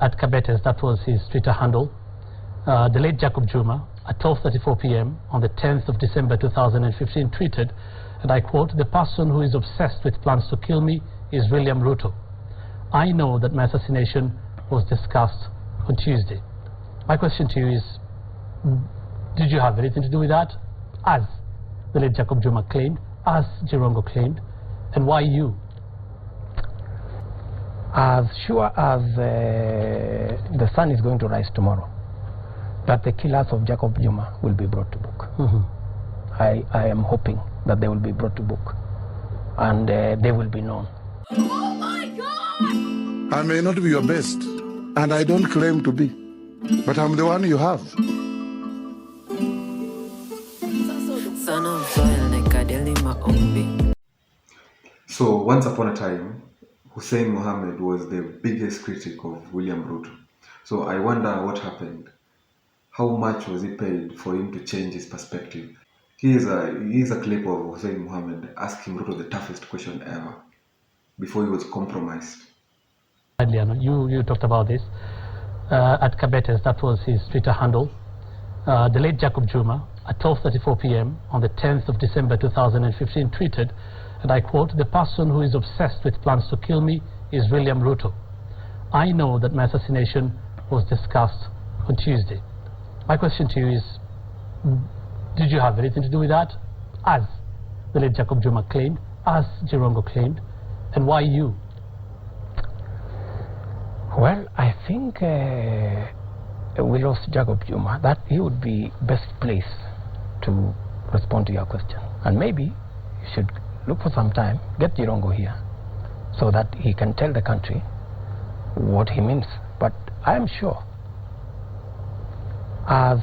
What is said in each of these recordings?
at Kabetes. That was his Twitter handle. The late Jacob Juma, at 12:34 p.m. on the 10th of December 2015, tweeted, and I quote, "The person who is obsessed with plans to kill me is William Ruto. I know that my assassination was discussed on Tuesday." My question to you is, did you have anything to do with that, as the late Jacob Juma claimed, as Jirongo claimed, and why you? As sure as the sun is going to rise tomorrow, that the killers of Jacob Juma will be brought to book. I am hoping that they will be brought to book, and they will be known. Oh my God! I may not be your best, and I don't claim to be, but I'm the one you have. So once upon a time, Hussein Mohamed was the biggest critic of William Ruto. So I wonder what happened. How much was he paid for him to change his perspective? Here's a clip of Hussein Mohamed asking Ruto the toughest question ever before he was compromised. You talked about this at Kabetes. That was his Twitter handle. The late Jacob Juma, at 12:34 p.m. on the 10th of December 2015, tweeted, and I quote, "The person who is obsessed with plans to kill me is William Ruto. I know that my assassination was discussed on Tuesday." My question to you is, did you have anything to do with that, as the late Jacob Juma claimed, as Jirongo claimed, and why you? Well, I think we lost Jacob Juma, that he would be best placed to respond to your question. And maybe you should look for some time, get Jirongo here, so that he can tell the country what he means. But I am sure as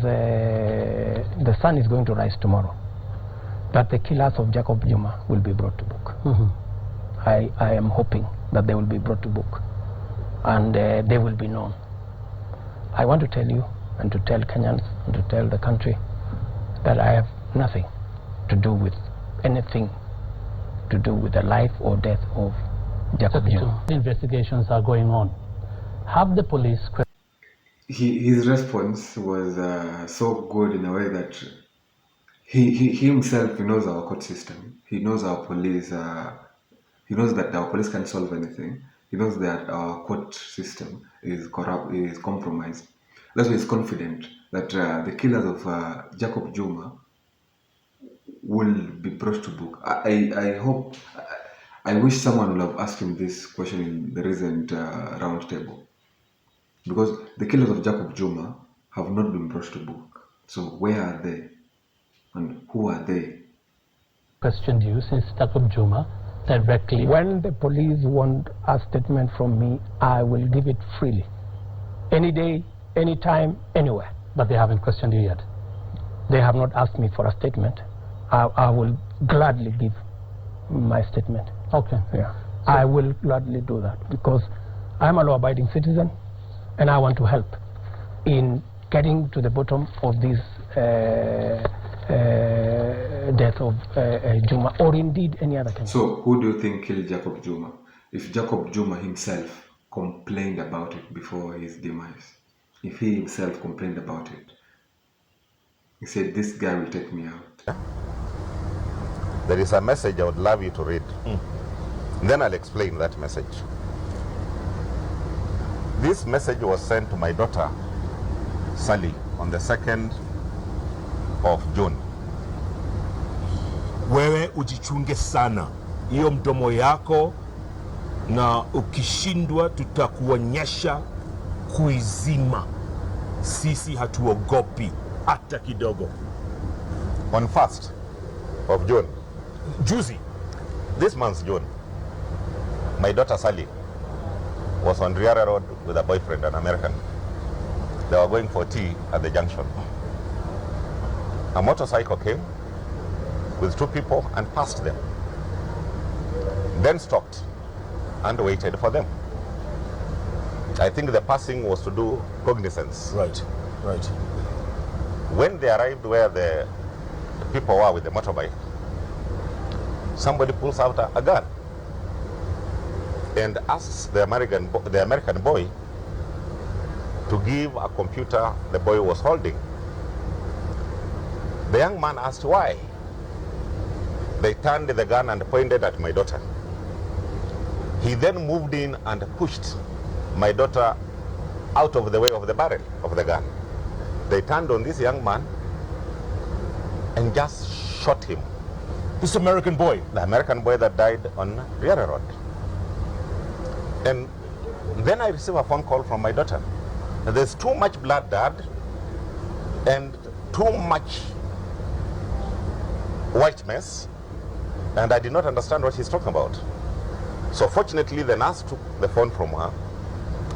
the sun is going to rise tomorrow, that the killers of Jacob Juma will be brought to book. I am hoping that they will be brought to book, and they will be known. I want to tell you, and to tell Kenyans, and to tell the country, that I have nothing to do with anything to do with the life or death of Jacob Juma. Investigations are going on. Have the police... His response was so good in a way that he himself knows our court system. He knows our police. He knows that our police can't solve anything. He knows that our court system is corrupt, is compromised. That's why he's confident that the killers of Jacob Juma will be brought to book. I hope, I wish someone would have asked him this question in the recent round table. Because the killers of Jacob Juma have not been brought to book. So where are they? And who are they? Questioned you since Jacob Juma directly. When the police want a statement from me, I will give it freely. Any day, any time, anywhere. But they haven't questioned you yet? They have not asked me for a statement. I will gladly give my statement. Okay. Yeah. So I will gladly do that, because I'm a law-abiding citizen, and I want to help in getting to the bottom of this death of Juma, or indeed any other Kenyan. So who do you think killed Jacob Juma? If Jacob Juma himself complained about it before his demise, if he himself complained about it, he said, "This guy will take me out." There is a message I would love you to read. Then I'll explain that message. This message was sent to my daughter, Sally, on the 2nd of June. Wewe ujichunge sana hiyo mdomo yako, na ukishindwa tutakuonyesha kuizima. Sisi hatuogopi hata kidogo. On 1st of June. Juzi. This month's June. My daughter Sally was on Riara Road with a boyfriend, an American. They were going for tea at the junction. A motorcycle came with 2 people and passed them. Then stopped and waited for them. I think the passing was to do cognizance. Right, right. When they arrived where the people were with the motorbike, somebody pulls out a gun. and asks the American boy to give a computer the boy was holding. The young man asked why. They turned the gun and pointed at my daughter. He then moved in and pushed my daughter out of the way of the barrel of the gun. They turned on this young man and just shot him. This American boy? The American boy that died on Riara Road. And then I received a phone call from my daughter. There's too much blood, Dad, and too much white mess, and I did not understand what he's talking about. So fortunately, the nurse took the phone from her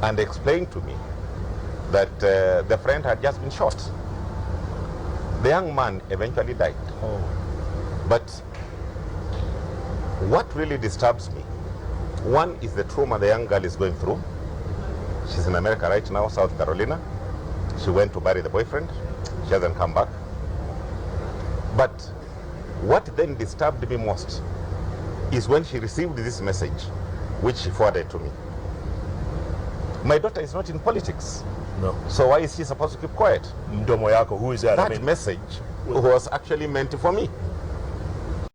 and explained to me that the friend had just been shot. The young man eventually died. Oh. But what really disturbs me, one is the trauma the young girl is going through. She's in America right now, South Carolina. She went to bury the boyfriend. She hasn't come back. But what then disturbed me most is when she received this message, which she forwarded to me. My daughter is not in politics. No. So why is she supposed to keep quiet? Mdomo yako, who is that? That message was actually meant for me.